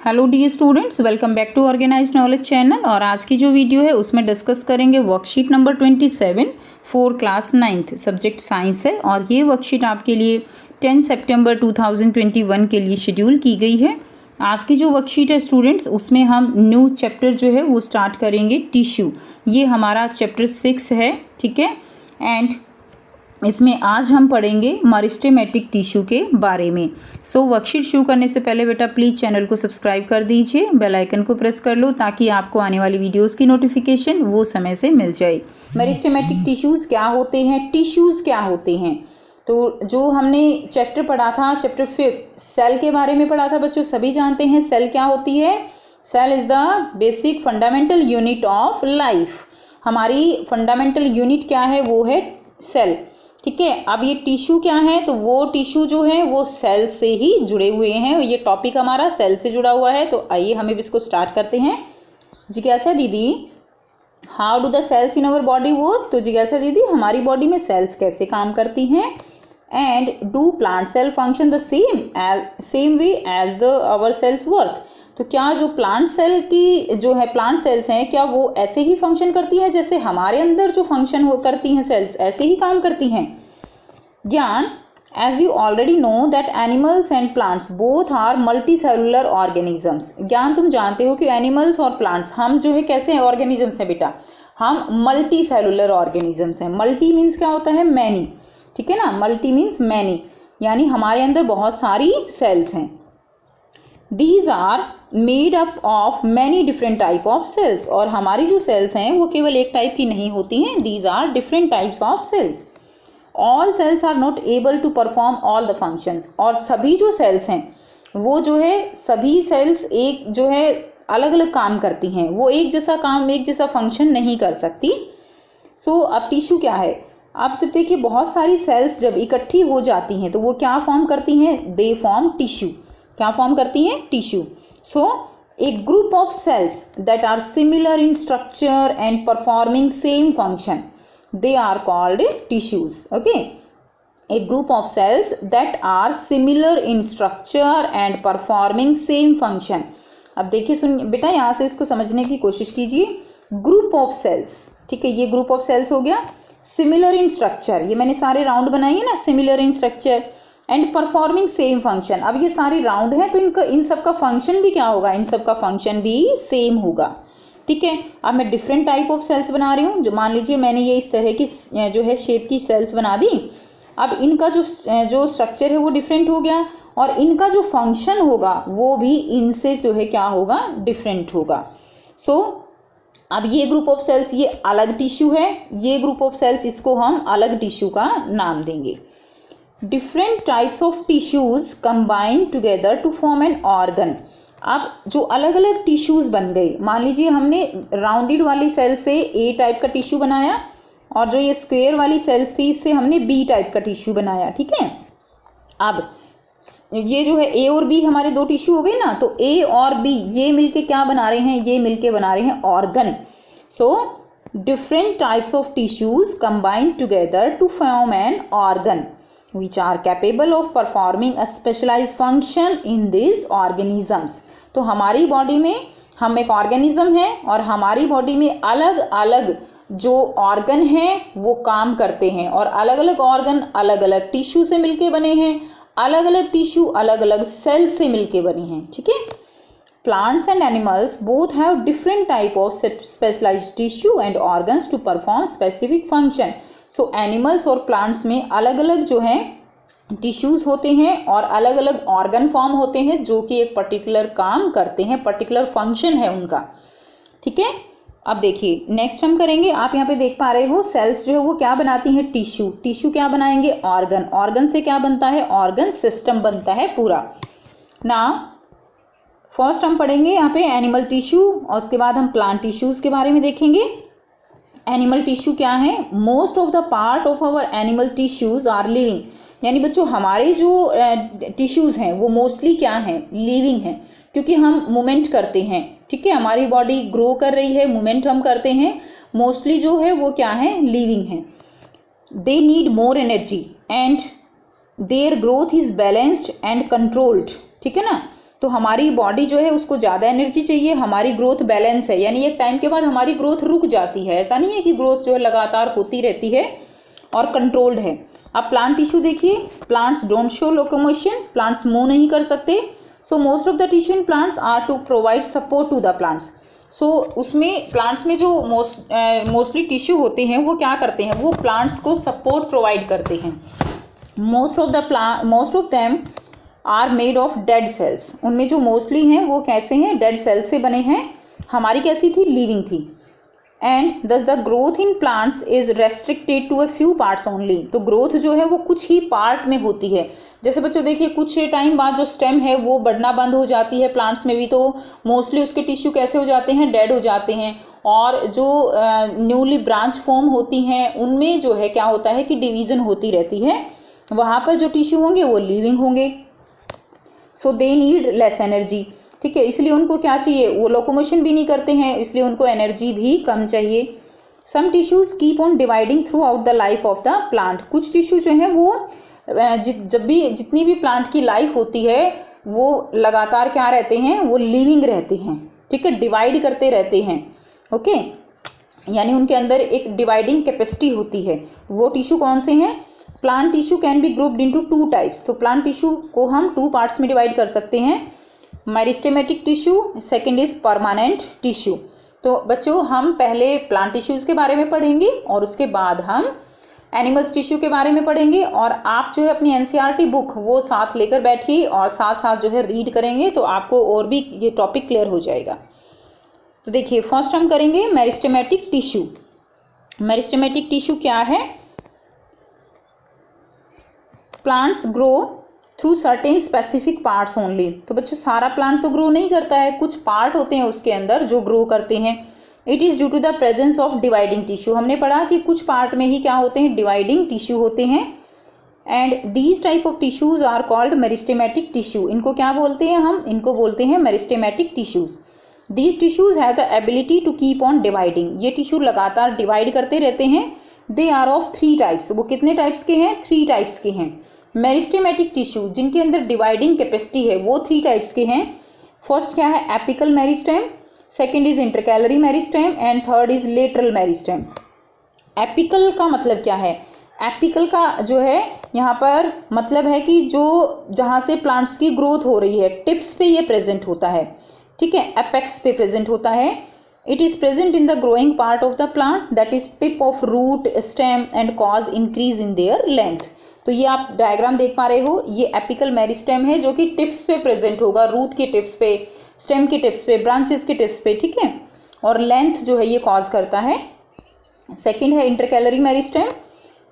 Hello dear students, welcome back to organised knowledge channel. और आज की जो वीडियो है उसमें डिस्कस करेंगे worksheet number 27 for class 9th subject science है। और ये वर्कशीट आपके लिए 10 सितंबर 2021 के लिए शेड्यूल की गई है। आज की जो वर्कशीट है स्टूडेंट्स, उसमें हम न्यू चैप्टर जो है वो स्टार्ट करेंगे टिश्यू। ये हमारा चैप्टर 6 है, ठीक है। एंड इसमें आज हम पढ़ेंगे मेरिस्टेमेटिक टिश्यू के बारे में। सो वर्कशीट शुरू करने से पहले बेटा प्लीज़ चैनल को सब्सक्राइब कर दीजिए, बेल आइकन को प्रेस कर लो ताकि आपको आने वाली वीडियोस की नोटिफिकेशन वो समय से मिल जाए। मेरिस्टेमेटिक टिश्यूज़ क्या होते हैं, टिश्यूज़ क्या होते हैं? तो जो हमने चैप्टर पढ़ा था, चैप्टर 5 सेल के बारे में पढ़ा था बच्चों। सभी जानते हैं सेल क्या होती है। Cell is the basic fundamental unit of life. हमारी फंडामेंटल यूनिट क्या है, वो है सेल, ठीक है। अब ये टिश्यू क्या है, तो वो टिश्यू जो है वो सेल से ही जुड़े हुए हैं। ये टॉपिक हमारा सेल से जुड़ा हुआ है। तो आइए हम इसको स्टार्ट करते हैं। जिज्ञासा दीदी, how do the cells in our body work? तो जिज्ञासा दीदी, हमारी बॉडी में सेल्स कैसे काम करती हैं? And do plant cell function the same way as the our cells work? तो क्या जो प्लांट सेल की जो है प्लांट सेल्स हैं, क्या वो ऐसे ही फंक्शन करती है जैसे हमारे अंदर जो फंक्शन करती हैं सेल्स, ऐसे ही काम करती हैं? ज्ञान, as you already know that animals and plants both are multi cellular organisms. ज्ञान, तुम जानते हो कि एनिमल्स और प्लांट्स हम जो है कैसे ऑर्गेनिजम्स हैं बेटा? हम मल्टी सेलुलर ऑर्गेनिजम्स हैं। मल्टी मीन्स क्या होता है? मैनी, ठीक है ना। मल्टी मीन्स मैनी, यानी हमारे अंदर बहुत सारी सेल्स हैं। These are made up of many different type of cells। और हमारी जो सेल्स हैं वो केवल एक टाइप की नहीं होती हैं। These are different types of cells। All cells are not able to perform all the functions। और सभी जो सेल्स हैं वो जो है सभी सेल्स एक जो है अलग अलग काम करती हैं। वो एक जैसा काम, एक जैसा फंक्शन नहीं कर सकती। अब टिश्यू क्या है? आप जब देखिए बहुत सारी सेल्स जब इकट्ठी हो जाती हैं तो वो क्या फॉर्म करती हैं? They form tissue. क्या फॉर्म करती हैं? Tissue. A group of cells that are similar in structure and performing same function, they are called tissues. Okay, a group of cells that are similar in structure and performing same function. अब देखिए सुन बेटा, यहाँ से इसको समझने की कोशिश कीजिए। ग्रुप ऑफ सेल्स, ठीक है, ये ग्रुप ऑफ सेल्स हो गया। सिमिलर इन स्ट्रक्चर, ये मैंने सारे राउंड बनाए हैं ना, similar in structure and performing same function. अब ये सारे राउंड है तो इनका इन सब का फंक्शन भी क्या होगा? इन सब का फंक्शन भी सेम होगा, ठीक है। अब मैं डिफरेंट टाइप ऑफ सेल्स बना रही हूँ। जो मान लीजिए मैंने ये इस तरह की जो है शेप की सेल्स बना दी। अब इनका जो स्ट्रक्चर है वो डिफरेंट हो गया और इनका जो फंक्शन होगा वो भी इनसे जो है क्या होगा? डिफरेंट होगा। अब ये ग्रुप ऑफ सेल्स ये अलग टिश्यू है, ये ग्रुप ऑफ सेल्स इसको हम अलग टिश्यू का नाम देंगे। Different types of tissues combine together to form an organ. अब जो अलग अलग टिश्यूज बन गए, मान लीजिए हमने राउंडेड वाली सेल से ए टाइप का टिश्यू बनाया और जो ये स्क्वायर वाली सेल्स थी इससे हमने बी टाइप का टिश्यू बनाया, ठीक है। अब ये जो है ए और बी हमारे दो टिश्यू हो गए ना, तो ए और बी ये मिलके क्या बना रहे हैं? ये मिलके बना रहे हैं organ. Different types of tissues combine together to form an organ which are capable of performing a specialized function in these organisms। तो हमारी बॉडी में हम एक ऑर्गेनिज्म है और हमारी बॉडी में अलग अलग जो ऑर्गन हैं वो काम करते हैं और अलग अलग ऑर्गन अलग अलग टिश्यू से मिलके बने हैं, अलग अलग टिश्यू अलग अलग सेल से मिलके बने हैं, ठीक है। Plants and animals both have different type of specialized tissue and organs to perform specific function। Animals और प्लांट्स में अलग अलग जो है टिश्यूज होते हैं और अलग अलग ऑर्गन फॉर्म होते हैं जो कि एक पर्टिकुलर काम करते हैं, पर्टिकुलर फंक्शन है उनका, ठीक है। अब देखिए नेक्स्ट हम करेंगे। आप यहाँ पे देख पा रहे हो सेल्स जो है वो क्या बनाती हैं? टिश्यू। टिश्यू क्या बनाएंगे? ऑर्गन। ऑर्गन से क्या बनता है? ऑर्गन सिस्टम बनता है पूरा ना। फर्स्ट हम पढ़ेंगे यहाँ पे एनिमल टिश्यू और उसके बाद हम प्लांट टिश्यूज के बारे में देखेंगे। एनिमल टिश्यू क्या है? Most of the part of our animal tissues are living. यानी बच्चों हमारे जो टिश्यूज हैं वो मोस्टली क्या हैं? लिविंग हैं, क्योंकि हम मूवमेंट करते हैं, ठीक है। हमारी बॉडी ग्रो कर रही है, मूवमेंट हम करते हैं, मोस्टली जो है वो क्या है? लिविंग है। They need more energy and their growth is balanced and controlled, ठीक है ना। तो हमारी बॉडी जो है उसको ज़्यादा एनर्जी चाहिए, हमारी ग्रोथ बैलेंस है, यानी एक टाइम के बाद हमारी ग्रोथ रुक जाती है। ऐसा नहीं है कि ग्रोथ जो है लगातार होती रहती है और कंट्रोल्ड है। अब प्लांट टिश्यू देखिए, plants don't show locomotion, plants move नहीं कर सकते। So most of the tissue in plants are to provide support to the plants. So उसमें प्लांट्स में जो मोस्टली टिश्यू होते हैं वो क्या करते हैं, वो प्लांट्स को सपोर्ट प्रोवाइड करते हैं। Most of them are made of dead cells. उनमें जो मोस्टली हैं वो कैसे हैं, डेड सेल्स से बने हैं। हमारी कैसी थी, लिविंग थी। And thus the growth in plants is restricted to a few parts only. तो ग्रोथ जो है वो कुछ ही पार्ट में होती है। जैसे बच्चों देखिए, कुछ टाइम बाद जो स्टेम है वो बढ़ना बंद हो जाती है प्लांट्स में भी, तो मोस्टली उसके टिश्यू कैसे हो जाते हैं, डेड हो जाते हैं। और जो न्यूली ब्रांच फॉर्म होती हैं उनमें जो है क्या होता है कि डिवीजन होती रहती है, वहाँ पर जो टिश्यू होंगे वो लिविंग होंगे। सो दे नीड लेस एनर्जी, ठीक है, इसलिए उनको क्या चाहिए, वो लोकोमोशन भी नहीं करते हैं, इसलिए उनको एनर्जी भी कम चाहिए। Some tissues keep on dividing throughout the life of the plant. कुछ टिश्यू जो है वो जितनी भी प्लांट की लाइफ होती है वो लगातार क्या रहते हैं, वो लिविंग रहते हैं, ठीक है, डिवाइड करते रहते हैं। ओके, यानी उनके अंदर एक डिवाइडिंग कैपेसिटी होती है। वो टिश्यू कौन से हैं, plant tissue can be grouped into 2 types. तो प्लांट टिश्यू को हम 2 पार्ट्स में डिवाइड कर सकते हैं, meristematic tissue, second is permanent tissue. तो बच्चों हम पहले प्लांट टिश्यूज के बारे में पढ़ेंगे और उसके बाद हम एनिमल्स टिश्यू के बारे में पढ़ेंगे। और आप जो है अपनी एनसीईआरटी बुक वो साथ लेकर बैठिए और साथ साथ जो है रीड करेंगे, तो आपको और भी ये टॉपिक क्लियर हो जाएगा। तो देखिए, फर्स्ट हम करेंगे मेरिस्टेमेटिक टिश्यू। मेरिस्टेमेटिक टिश्यू क्या है, plants grow through certain specific parts only. तो बच्चों सारा प्लांट तो ग्रो नहीं करता है, कुछ पार्ट होते हैं उसके अंदर जो ग्रो करते हैं। It is due to the presence of dividing tissue. हमने पढ़ा कि कुछ पार्ट में ही क्या होते हैं, डिवाइडिंग टिश्यू होते हैं। And these type of tissues are called meristematic tissue. इनको क्या बोलते हैं हम, इनको बोलते हैं meristematic tissues. These tissues have the ability to keep on dividing. ये टिश्यू लगातार डिवाइड करते रहते हैं। They are of 3 types. वो कितने टाइप्स के हैं, 3 टाइप्स के हैं। मेरिस्टेमेटिक टिश्यू जिनके अंदर डिवाइडिंग कैपेसिटी है वो 3 टाइप्स के हैं। फर्स्ट क्या है, apical meristem, second is intercalary meristem and third is lateral meristem. Apical का मतलब क्या है, एपिकल का जो है यहाँ पर मतलब है कि जो जहाँ से प्लांट्स की ग्रोथ हो रही है टिप्स पे ये प्रेजेंट होता है, ठीक है, एपेक्स पे प्रेजेंट होता है। It is present in the growing part of the plant, that is tip of root stem and cause increase in their length. तो ये आप डायग्राम देख पा रहे हो, ये एपिकल मेरिस्टेम है जो कि टिप्स पे प्रेजेंट होगा, रूट के टिप्स पे, स्टेम के टिप्स पे, ब्रांचेस के टिप्स पे, ठीक है, और लेंथ जो है ये कॉज करता है। सेकंड है intercalary meristem,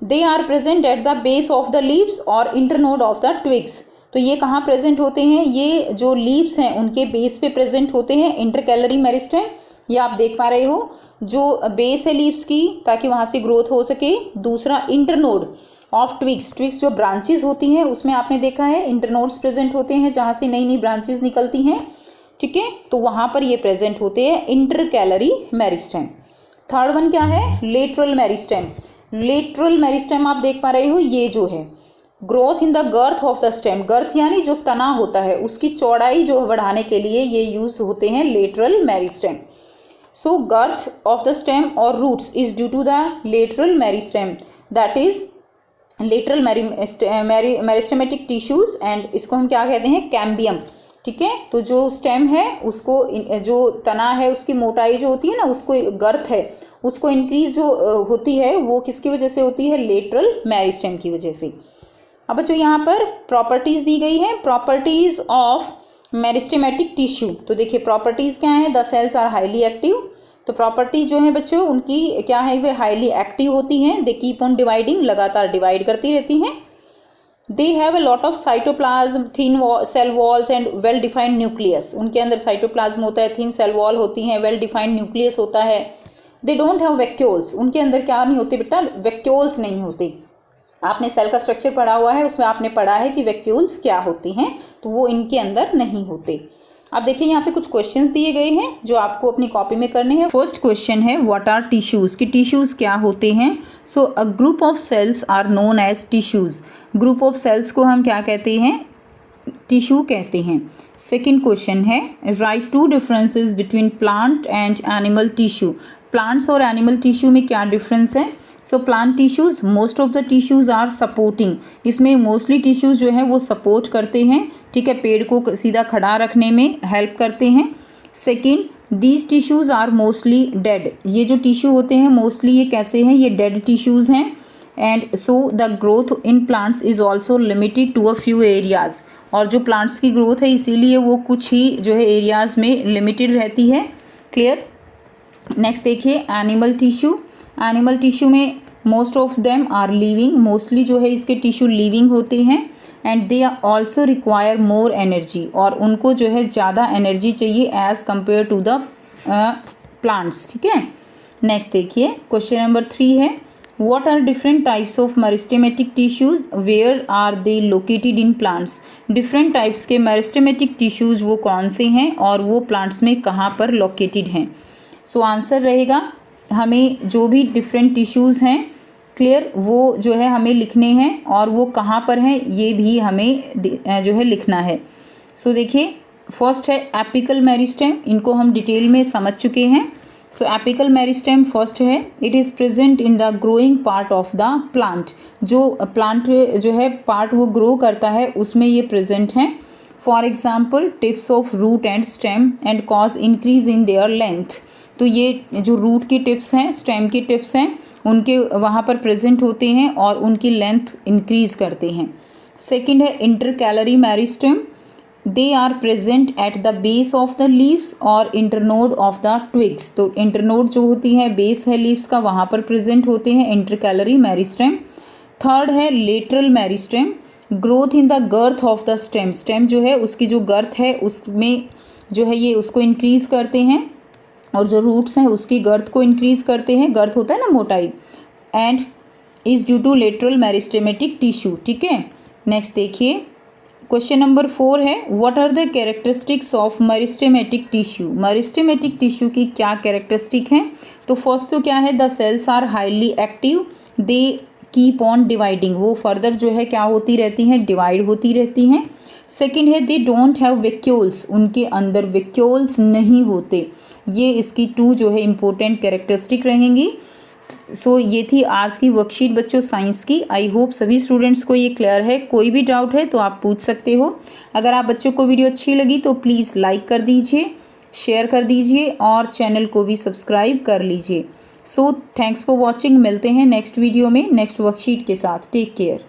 they are present at the base of the leaves और इंटरनोड ऑफ द ट्विग्स। तो ये कहाँ प्रेजेंट होते हैं, ये जो लीव्स हैं उनके बेस पे प्रेजेंट होते हैं इंटरकैलरी मेरिस्टेम। ये आप देख पा रहे हो, जो बेस है लीव्स की ताकि वहाँ से ग्रोथ हो सके। दूसरा इंटरनोड ऑफ ट्विग्स, ट्विग्स जो ब्रांचेस होती हैं उसमें आपने देखा है इंटरनोड्स प्रेजेंट होते हैं जहाँ से नई नई ब्रांचेस निकलती हैं, ठीक है, तो वहाँ पर ये प्रेजेंट होते हैं इंटरकैलरी मेरिस्टेम। थर्ड वन क्या है, लेटरल मेरिस्टेम। लेटरल मेरिस्टेम आप देख पा रहे हो, ये जो है growth in the girth of the stem, girth यानी जो तना होता है उसकी चौड़ाई जो बढ़ाने के लिए ये यूज होते हैं lateral meristem. So girth of the stem और roots is due to the lateral meristem, that is lateral meristematic tissues and इसको हम क्या कहते हैं, कैम्बियम, ठीक है। तो जो स्टेम है उसको, जो तना है उसकी मोटाई जो होती है ना, उसको गर्थ है उसको इंक्रीज जो होती है वो किसकी वजह से होती है, लेटरल मेरिस्टेम की वजह से। अब बच्चों यहाँ पर प्रॉपर्टीज दी गई है, प्रॉपर्टीज ऑफ मेरिस्टेमेटिक टिश्यू। तो देखिए प्रॉपर्टीज क्या है, the cells are highly active. तो प्रॉपर्टी जो है बच्चों उनकी क्या है, वे हाईली एक्टिव होती हैं। दे कीप ऑन डिवाइडिंग, लगातार डिवाइड करती रहती हैं। They have a lot of cytoplasm, thin cell walls and well defined nucleus. उनके अंदर साइटोप्लाज्म होता है, थिन सेल वॉल होती हैं, वेल डिफाइंड न्यूक्लियस होता है। दे डोंट हैव वैक्यूल्स, उनके अंदर क्या नहीं होते बेटा, वैक्यूल्स नहीं होते। आपने सेल का स्ट्रक्चर पढ़ा हुआ है, उसमें आपने पढ़ा है कि वैक्यूल्स क्या होती हैं, तो वो इनके अंदर नहीं होते। अब देखिए यहाँ पे कुछ क्वेश्चंस दिए गए हैं जो आपको अपनी कॉपी में करने हैं। फर्स्ट क्वेश्चन है व्हाट आर टिश्यूज, कि टिश्यूज क्या होते हैं। So a group of cells are known as tissues. Group of cells को हम क्या कहते हैं, टिश्यू कहते हैं। सेकंड क्वेश्चन है, write two differences between plant and animal tissue. Plants और एनिमल टिश्यू में क्या डिफरेंस है? So plant tissues, most of the tissues are supporting. इसमें मोस्टली टिश्यूज़ जो है वो सपोर्ट करते हैं, ठीक है, पेड़ को सीधा खड़ा रखने में हेल्प करते हैं। Second, these tissues are mostly dead. ये जो टिश्यू होते हैं मोस्टली ये कैसे हैं? ये डेड टिश्यूज़ हैं। And so the growth in plants is also limited to a few areas. और जो प्लांट्स की ग्रोथ है इसीलिए वो कुछ ही जो है एरियाज़ में लिमिटेड रहती है। क्लियर? नेक्स्ट देखिए एनिमल टिश्यू। एनिमल टिश्यू में most of them are living, mostly जो है इसके टिश्यू लिविंग होते हैं। And they also require more energy, और उनको जो है ज़्यादा एनर्जी चाहिए as compare to the plants, ठीक है। नेक्स्ट देखिए क्वेश्चन नंबर 3 है, what are different types of meristematic tissues, where are they located in plants. Different types के मेरिस्टेमेटिक टिश्यूज़ वो कौन से हैं और वो प्लांट्स में कहाँ पर लोकेटेड हैं? सो आंसर रहेगा, हमें जो भी डिफरेंट टिश्यूज़ हैं, क्लियर, वो जो है हमें लिखने हैं और वो कहाँ पर हैं ये भी हमें जो है लिखना है। सो देखिए फर्स्ट है एपिकल मेरिस्टेम, इनको हम डिटेल में समझ चुके हैं। सो एपिकल मेरिस्टेम फर्स्ट है, it is present in the growing part of the plant. जो प्लांट जो है पार्ट वो ग्रो करता है उसमें ये प्रेजेंट हैं। For example tips of root and stem and cause increase in their length. तो ये जो रूट की टिप्स हैं, स्टेम की टिप्स हैं, उनके वहाँ पर प्रेजेंट होते हैं और उनकी लेंथ इंक्रीज करते हैं। सेकंड है intercalary meristem, they are present at the base of the leaves और इंटरनोड ऑफ द ट्विग्स। तो इंटरनोड जो होती है, बेस है लीव्स का, वहाँ पर प्रेजेंट होते हैं इंटरकैलरी मेरिस्टेम। थर्ड है lateral meristem, growth in the girth of the stem. Stem जो है उसकी जो गर्थ है उसमें जो है ये उसको इंक्रीज करते हैं, और जो रूट्स हैं उसकी गर्थ को इंक्रीज करते हैं, गर्थ होता है ना मोटाई, and is due to lateral meristematic tissue, ठीक है। नेक्स्ट देखिए क्वेश्चन नंबर 4 है, what are the characteristics of meristematic tissue. Meristematic tissue की क्या कैरेक्टरिस्टिक हैं? तो फर्स्ट तो क्या है, the cells are highly active, they keep on dividing, वो फर्दर जो है क्या होती रहती हैं, डिवाइड होती रहती हैं। सेकेंड है, दे डोंट हैव वैक्यूल्स, उनके अंदर वैक्यूल्स नहीं होते। ये इसकी 2 जो है इम्पोर्टेंट कैरेक्टरिस्टिक रहेंगी। सो ये थी आज की वर्कशीट बच्चों साइंस की। आई होप सभी स्टूडेंट्स को ये क्लियर है। कोई भी डाउट है तो आप पूछ सकते हो। अगर आप बच्चों को वीडियो अच्छी लगी तो प्लीज़ लाइक कर दीजिए, शेयर कर दीजिए और चैनल को भी सब्सक्राइब कर लीजिए। So thanks for watching. मिलते हैं नेक्स्ट वीडियो में नेक्स्ट वर्कशीट के साथ। Take care.